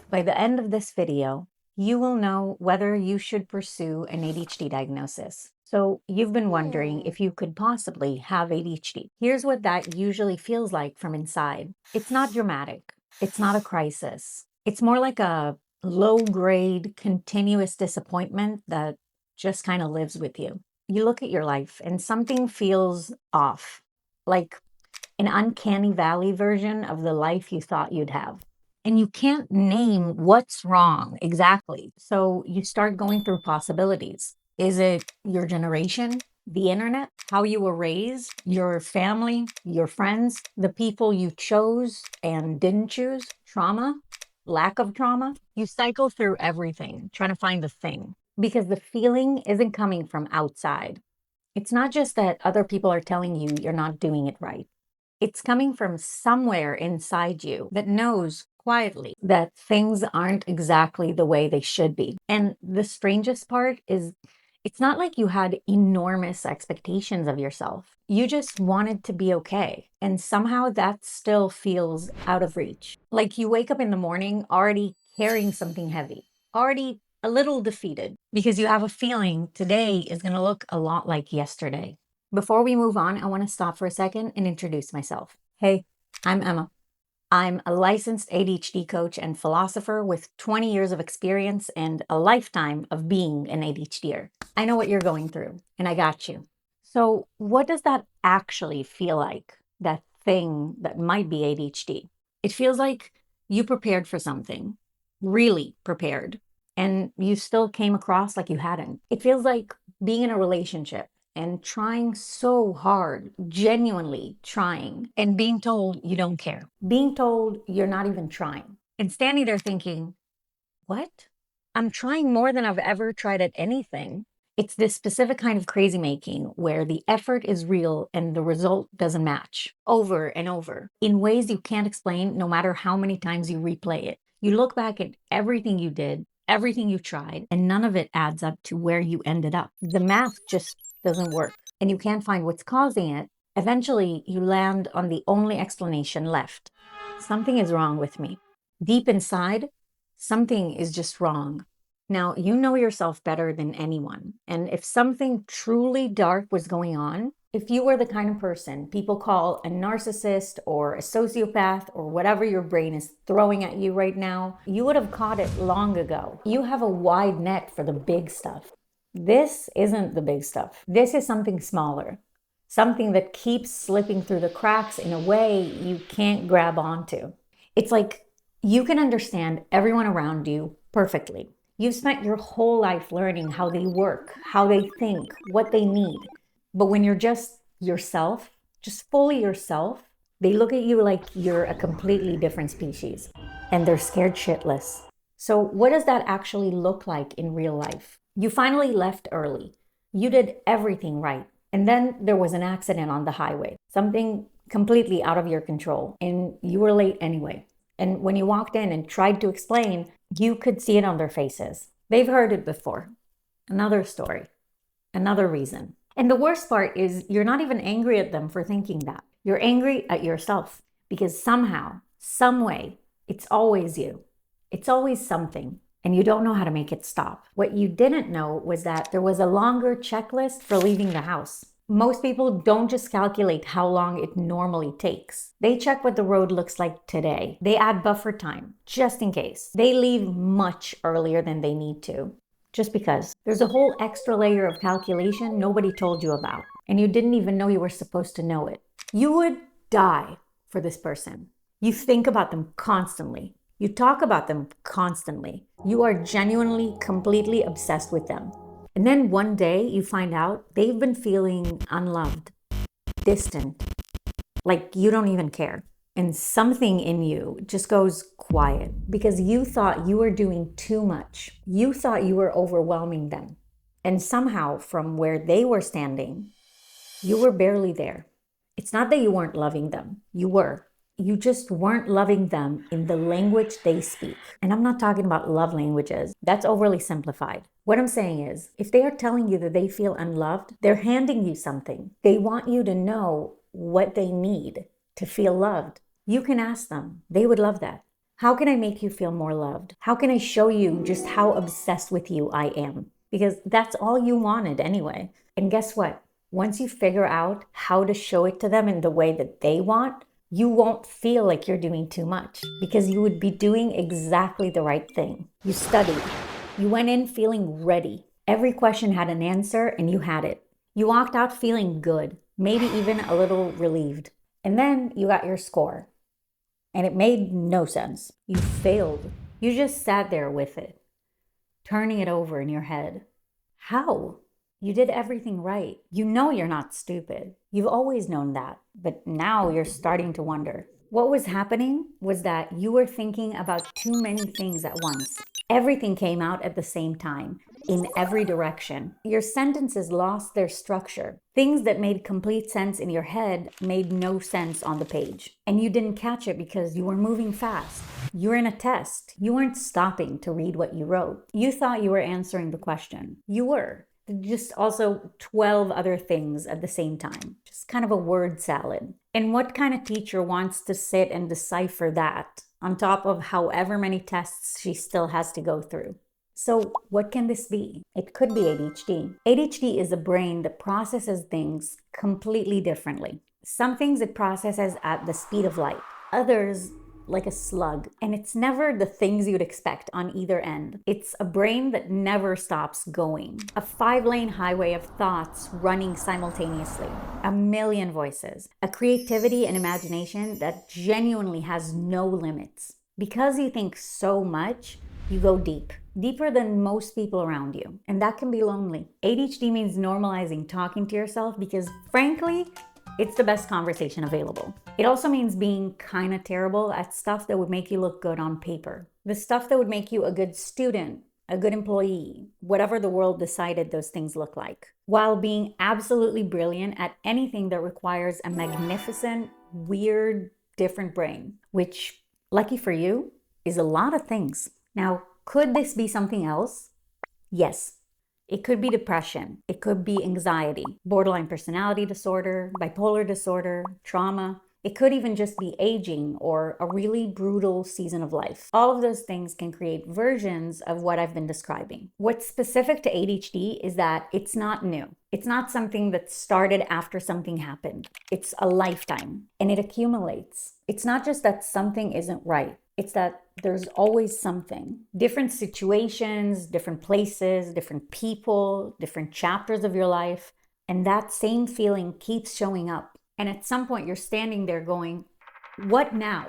By the end of this video, you will know whether you should pursue an ADHD diagnosis. So you've been wondering if you could possibly have ADHD. Here's what that usually feels like from inside. It's not dramatic. It's not a crisis. It's more like a low-grade, continuous disappointment that just kind of lives with you. You look at your life and something feels off, like an uncanny valley version of the life you thought you'd have. And you can't name what's wrong exactly. So you start going through possibilities. Is it your generation, the internet, how you were raised, your family, your friends, the people you chose and didn't choose, trauma, lack of trauma? You cycle through everything, trying to find the thing because the feeling isn't coming from outside. It's not just that other people are telling you you're not doing it right. It's coming from somewhere inside you that knows quietly that things aren't exactly the way they should be. And the strangest part is it's not like you had enormous expectations of yourself. You just wanted to be okay. And somehow that still feels out of reach. Like you wake up in the morning already carrying something heavy, already a little defeated because you have a feeling today is going to look a lot like yesterday. Before we move on, I want to stop for a second and introduce myself. Hey, I'm Emma. I'm a licensed ADHD coach and philosopher with 20 years of experience and a lifetime of being an ADHDer. I know what you're going through, and I got you. So, what does that actually feel like? That thing that might be ADHD? It feels like you prepared for something, really prepared, and you still came across like you hadn't. It feels like being in a relationship and trying so hard, genuinely trying, and being told you don't care, being told you're not even trying, and standing there thinking, what? I'm trying more than I've ever tried at anything. It's this specific kind of crazy making where the effort is real and the result doesn't match over and over in ways you can't explain no matter how many times you replay it. You look back at everything you did, everything you tried, and none of it adds up to where you ended up. The math just doesn't work, and you can't find what's causing it. Eventually, you land on the only explanation left. Something is wrong with me. Deep inside, something is just wrong. Now, you know yourself better than anyone. And if something truly dark was going on, if you were the kind of person people call a narcissist or a sociopath or whatever your brain is throwing at you right now, you would have caught it long ago. You have a wide net for the big stuff. This isn't the big stuff. This is something smaller, something that keeps slipping through the cracks in a way you can't grab onto. It's like you can understand everyone around you perfectly. You've spent your whole life learning how they work, how they think, what they need. But when you're just yourself, just fully yourself, they look at you like you're a completely different species and they're scared shitless. So, what does that actually look like in real life? You finally left early. You did everything right. And then there was an accident on the highway, something completely out of your control, and you were late anyway. And when you walked in and tried to explain, you could see it on their faces. They've heard it before. Another story, another reason. And the worst part is you're not even angry at them for thinking that. You're angry at yourself because somehow, some way, it's always you. It's always something, and you don't know how to make it stop. What you didn't know was that there was a longer checklist for leaving the house. Most people don't just calculate how long it normally takes. They check what the road looks like today. They add buffer time, just in case. They leave much earlier than they need to, just because. There's a whole extra layer of calculation nobody told you about, and you didn't even know you were supposed to know it. You would die for this person. You think about them constantly. You talk about them constantly. You are genuinely, completely obsessed with them. And then one day you find out they've been feeling unloved, distant, like you don't even care. And something in you just goes quiet because you thought you were doing too much. You thought you were overwhelming them. And somehow, from where they were standing, you were barely there. It's not that you weren't loving them. You were. You just weren't loving them in the language they speak. And I'm not talking about love languages. That's overly simplified. What I'm saying is, if they are telling you that they feel unloved, they're handing you something. They want you to know what they need to feel loved. You can ask them. They would love that. How can I make you feel more loved? How can I show you just how obsessed with you I am? Because that's all you wanted anyway. And guess what? Once you figure out how to show it to them in the way that they want, you won't feel like you're doing too much because you would be doing exactly the right thing. You studied. You went in feeling ready. Every question had an answer and you had it. You walked out feeling good, maybe even a little relieved. And then you got your score. And it made no sense. You failed. You just sat there with it, turning it over in your head. How? You did everything right. You know you're not stupid. You've always known that. But now you're starting to wonder. What was happening was that you were thinking about too many things at once. Everything came out at the same time, in every direction. Your sentences lost their structure. Things that made complete sense in your head made no sense on the page. And you didn't catch it because you were moving fast. You were in a test. You weren't stopping to read what you wrote. You thought you were answering the question. You were. Just also 12 other things at the same time. Just kind of a word salad. And what kind of teacher wants to sit and decipher that on top of however many tests she still has to go through? So what can this be? It could be ADHD. ADHD is a brain that processes things completely differently. Some things it processes at the speed of light. Others like a slug. And it's never the things you'd expect on either end. It's a brain that never stops going. A 5-lane highway of thoughts running simultaneously. A million voices. A creativity and imagination that genuinely has no limits. Because you think so much, you go deep. Deeper than most people around you. And that can be lonely. ADHD means normalizing talking to yourself because, frankly, it's the best conversation available. It also means being kind of terrible at stuff that would make you look good on paper. The stuff that would make you a good student, a good employee, whatever the world decided those things look like. While being absolutely brilliant at anything that requires a magnificent, weird, different brain. Which, lucky for you, is a lot of things. Now, could this be something else? Yes. It could be depression. It could be anxiety, borderline personality disorder, bipolar disorder, trauma. It could even just be aging or a really brutal season of life. All of those things can create versions of what I've been describing. What's specific to ADHD is that it's not new. It's not something that started after something happened. It's a lifetime and it accumulates. It's not just that something isn't right. It's that there's always something. Different situations, different places, different people, different chapters of your life. And that same feeling keeps showing up. And at some point you're standing there going, what now?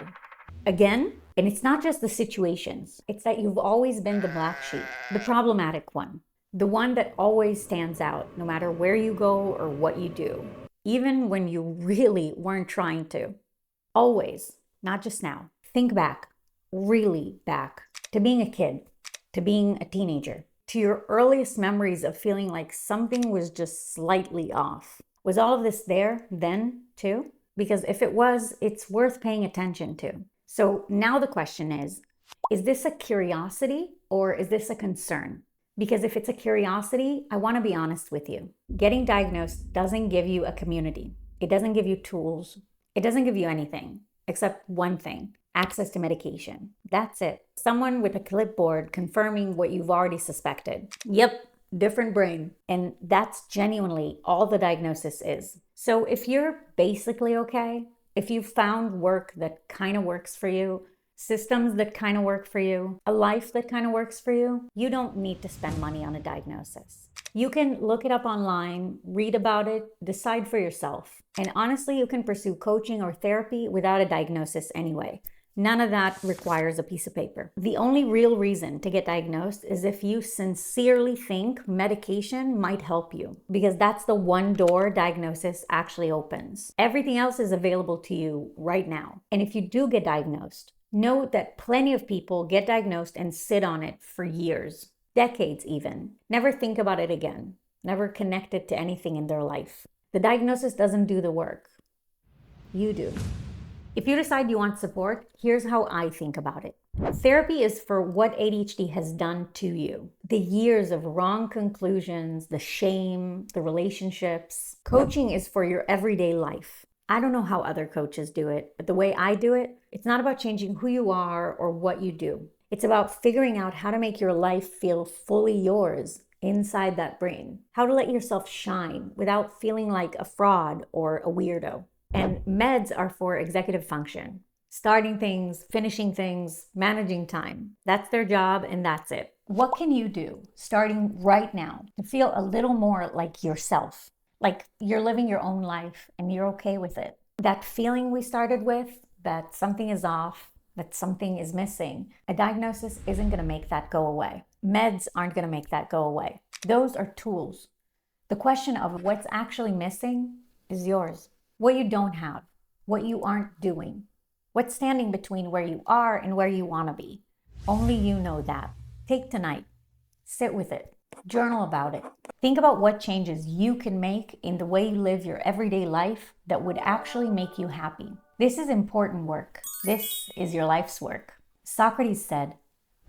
Again? And it's not just the situations. It's that you've always been the black sheep, the problematic one, the one that always stands out no matter where you go or what you do, even when you really weren't trying to. Always, not just now. Think back. Really back to being a kid, to being a teenager, to your earliest memories of feeling like something was just slightly off. Was all of this there then too? Because if it was, it's worth paying attention to. So now the question is this a curiosity or is this a concern? Because if it's a curiosity, I want to be honest with you. Getting diagnosed doesn't give you a community. It doesn't give you tools. It doesn't give you anything except one thing. Access to medication. That's it. Someone with a clipboard confirming what you've already suspected. Yep, different brain. And that's genuinely all the diagnosis is. So if you're basically okay, if you've found work that kind of works for you, systems that kind of work for you, a life that kind of works for you, you don't need to spend money on a diagnosis. You can look it up online, read about it, decide for yourself. And honestly, you can pursue coaching or therapy without a diagnosis anyway. None of that requires a piece of paper. The only real reason to get diagnosed is if you sincerely think medication might help you, because that's the one door diagnosis actually opens. Everything else is available to you right now. And if you do get diagnosed, know that plenty of people get diagnosed and sit on it for years, decades even. Never think about it again. Never connect it to anything in their life. The diagnosis doesn't do the work. You do. If you decide you want support, here's how I think about it. Therapy is for what ADHD has done to you. The years of wrong conclusions, the shame, the relationships. Coaching is for your everyday life. I don't know how other coaches do it, but the way I do it, it's not about changing who you are or what you do. It's about figuring out how to make your life feel fully yours inside that brain. How to let yourself shine without feeling like a fraud or a weirdo. And meds are for executive function. Starting things, finishing things, managing time. That's their job and that's it. What can you do starting right now to feel a little more like yourself? Like you're living your own life and you're okay with it. That feeling we started with, that something is off, that something is missing, a diagnosis isn't going to make that go away. Meds aren't going to make that go away. Those are tools. The question of what's actually missing is yours. What you don't have, what you aren't doing, what's standing between where you are and where you want to be. Only you know that. Take tonight, sit with it, journal about it. Think about what changes you can make in the way you live your everyday life that would actually make you happy. This is important work. This is your life's work. Socrates said,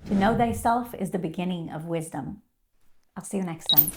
"To know thyself is the beginning of wisdom." I'll see you next time.